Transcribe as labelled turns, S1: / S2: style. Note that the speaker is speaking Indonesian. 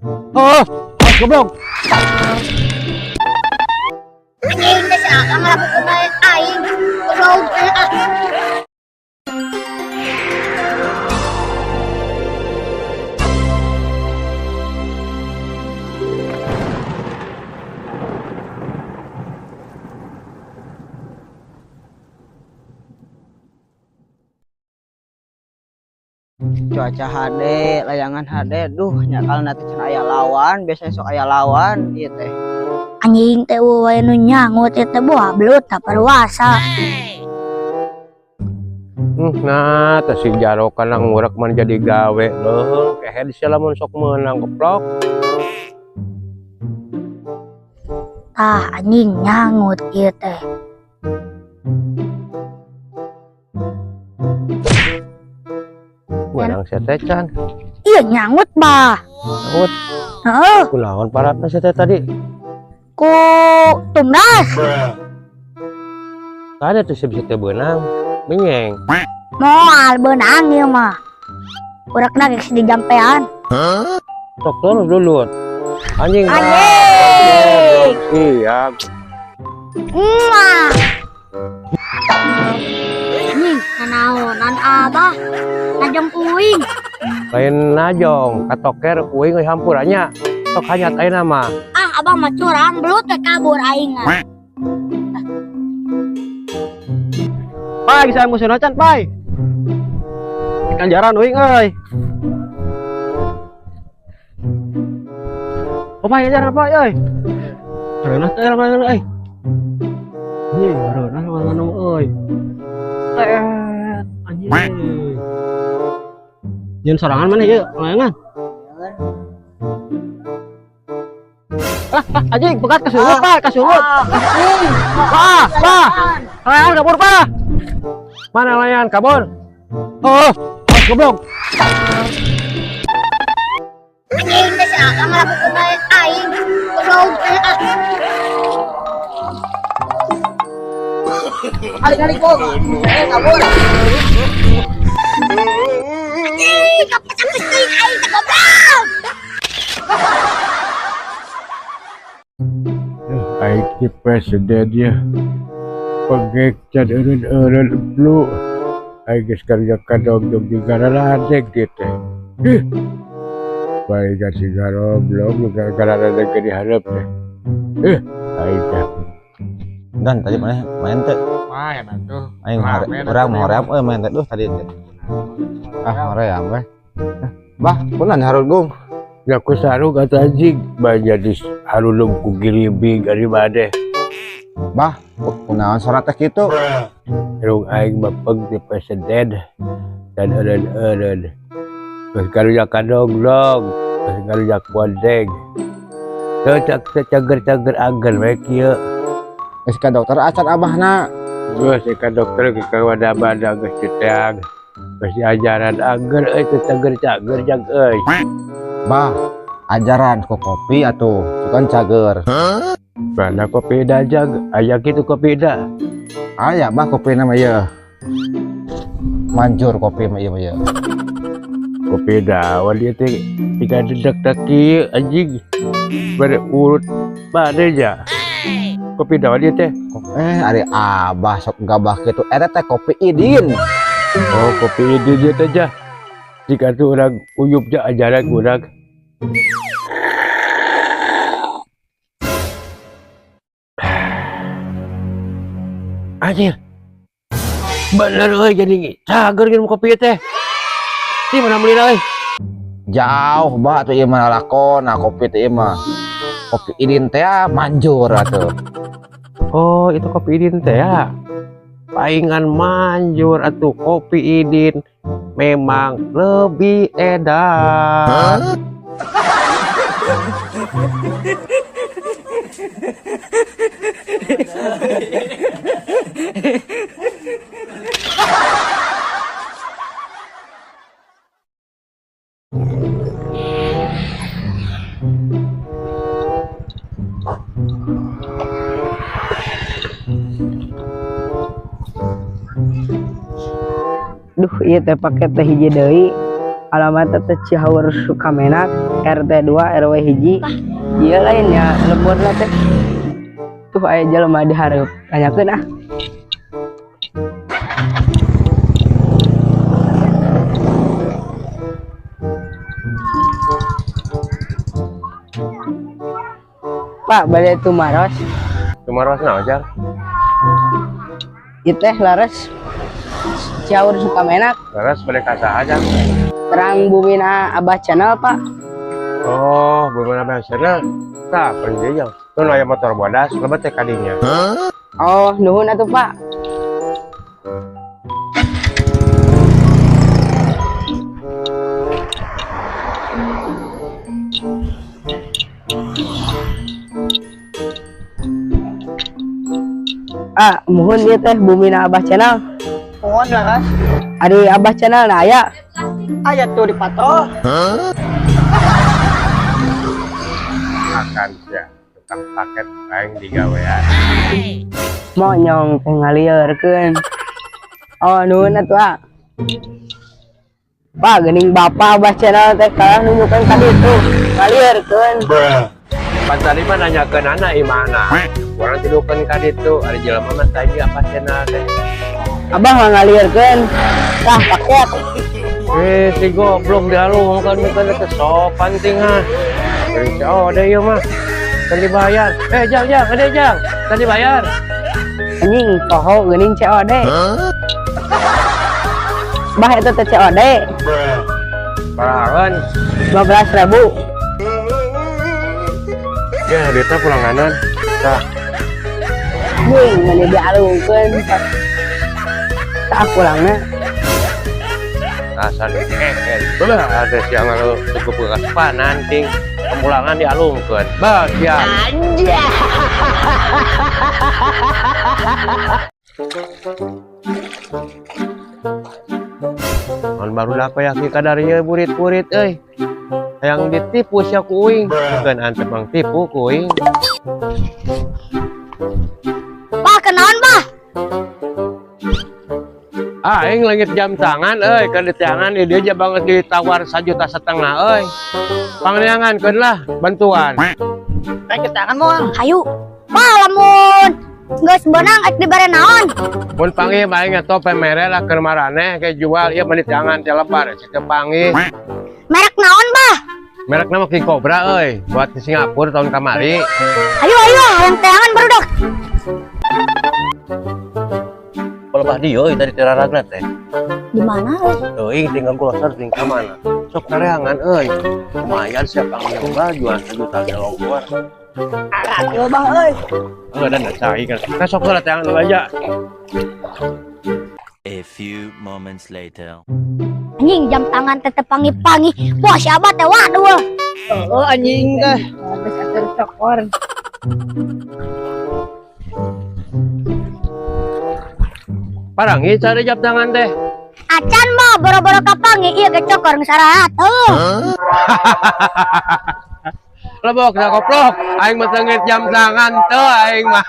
S1: Oh, goblok.
S2: Anjing teh siapa ngelakukeun aing. Goblok teh ah.
S3: Cuaca HD, layangan HD, duh nyakal nanti cenah aya lawan, biasanya sok aya lawan, ieu teh.
S2: Anjing teh wae nu nyangut teh buah belut tak perwasa.
S1: Nah, teh si Jaro kana ngurek man jadi gawe leuh, kehe di lamun sok meunang goblok.
S2: Ah anjing nyangut ieu teh.
S1: Menang si teh can.
S2: Iya nyangut bah.
S1: Nyangut.
S2: Heeh,
S1: Kunaon paratna si teh tadi?
S2: ku tumnas.
S1: Kada tuh si teh beunang, menyeng.
S2: Moal beunang ieu mah. Urakna geus dijampean.
S1: Sok terus dulu. Anjing.
S2: Anjing.
S1: Siap.
S2: Anjing nanaonan abah. Najong uing.
S1: Lain najong, katoker uing euy hampurannya. Sok hanyat ayeuna mah.
S2: Ah abah mah curang belut teh kabur aing.
S3: Pai bisa musuh can pai. Ikan jaran uing euy. Oh pai jaran pai euy. Reunah teh lamun euy. Anjing, reunah lamun euy. Anjing. Jeung sorangan mana ieu? Layangan. Anjing, pegat kasurut, Pak, kasurut. Pak. Layangan kabur, Pak.
S1: Mana layan kabur?
S3: Oh, goblok.
S2: Anjing teh siapa ngelakukeun aing. Goblok teh ah.
S3: Kali-kali kok. Kabur.
S2: Anjing kapecak-pecing aing teh goblok.
S1: Aik ki presiden ya. Pegek can eureun blu. Aik geus karja kadog-dog di garalade gitu. Baik kasih garoblok juga garalade ke diharap teh. Aik dah.
S4: Dan tadi mana main teh?
S5: Main atuh.
S4: Aing urang mau hoream main teh tadi teh. Hoream we. Bah, kunaon harul gong?
S1: Ya ku sarung kata anjing banyak di harulum ku giribing ari bade.
S4: Bah, kunaon surat teh kitu?
S1: Rung aing bapeng di presiden dan eureun. Geus karja kadog-dog, geus karja bodeg. Teu cager-cager agen we kieu.
S4: Geus ka dokter acan abahna.
S1: Geus ka dokter ke wadah-wadah geus citeang. Geus diajaran ager euy teu cager-cager jag euy.
S4: Bah, ajaran ku kopi atuh, sukan cager.
S1: Mana kopi da jag, aya kitu kopi da.
S4: Aya bah kopi nama ieu. Manjur kopi mah ieu ieu.
S1: Kopi da wan ieu teh tika dedak tak kieu anjing. Bare urut bade ja. Kopi da wan ieu teh.
S4: Ari abah sok gabah kitu eta teh kopi idin.
S1: Oh, kopi idin ieu teh ja. Jika tu orang uyup ja ajaran urang. Anjir. Bener euy jadi cager minum kopi teh. Di mana meulina euy?
S4: Jauh bah tuh ieu mah lakona kopi teh ieu mah. Kopi idin teh manjur atuh.
S1: Oh, itu kopi idin teh ya. Paingan manjur atuh kopi idin memang lebih edan.
S3: Duh, ieu teh paket teh hiji deui. Alamat teh Cihaur Sukamenak. RT 2 RW hiji. Iya lainnya lembur lah teh. Tuh aya jelema dihareup. Tanyakeun ah. Pak, balik itu Maros.
S1: Cuma ros naon, Jang?
S3: Ieu teh laras Ciaur Sukamenak,
S1: Laras balik ka saha, Jang?
S3: terang bumina Abah Channel, Pak.
S1: Oh, belum ada sana. Tah, pergi Jang. Tuh aya motor bodas, lebat teh kadinya.
S3: Oh, nuhun atuh, Pak. Mohon dia teh bumina Abah Channel.
S2: Mohon lah kan.
S3: Ari Abah Channel na aya.
S2: Ayat tuh dipatok.
S1: Akan sia tukang paket aing digawean.
S3: Mau nyong teh ngalieurkeun. Oh, nuhun atuh, ah. Pak, geuning Bapak Abah Channel teh kalah nunjukeun ka ditu. Ngalieurkeun.
S1: Pan tadi mah nanyakeun anak imana. Orang tidukeun ka ditu, ari jelema mah tadi apa cenah teh.
S3: Abah mah ngalieurkeun. Tah paket.
S1: Si goblok dialungkan bukan kesopan tinggal. Oh, ada ieu mah. Kan dibayar. Jang, ada Jang. Kan dibayar.
S3: Anjing poho geuning COD. Bah eta teh COD.
S1: Parahan.
S3: 15.000.
S1: Ya, duitnya pulanganan. Tah,
S3: Jeung ngan dialungkeun. Tah pulangna.
S1: asal belah ada siang lalu cukup bekas nanti kemulangan dialungkeun. Bagian. Kan baru apa ya kadarieu burit-burit euy. Yang ditipu sia kuing, bukan antep mang tipu kuing.
S2: Bah, kenaon bah?
S1: Aing langit jam tangan euy, kan di tangan dia aja banget ditawar 1,5 juta euy. Pangniangankeun lah bantuan.
S2: Rek tangan moal. Hayu. Bah, lamun geus beunang ek dibere naon?
S1: Mun panggih aing atuh pemere lah keur maraneh ke jual ieu meni tangan teh lebar cek panggih.
S2: Merek naon bah?
S1: Merek nama King Cobra euy, buat di Singapura tahun kamari.
S2: Ayo, yang tangan barudak.
S1: Pelebah dia euy tadi tiraragna teh.
S2: Di mana?
S1: Teuing tinggal kulosan ting ka mana. Sok kareangan euy. Lumayan sia panggih mah jual 1 juta keluar.
S2: Arat yo bah euy.
S1: Dan cai kan. Nah sok lah tangan lu aja.
S5: A few moments later.
S2: Anjing jam tangan tetep pangi-pangi. Wah, siapa teh waduh.
S3: Oh anjing teh. Geus atur cokor.
S1: Parangi cari jam tangan teh.
S2: Acan mah boro-boro kapangi ieu ge cokor geus sarahat.
S1: Lebok, koplok. Aing mah teungit jam tangan teu aing mah.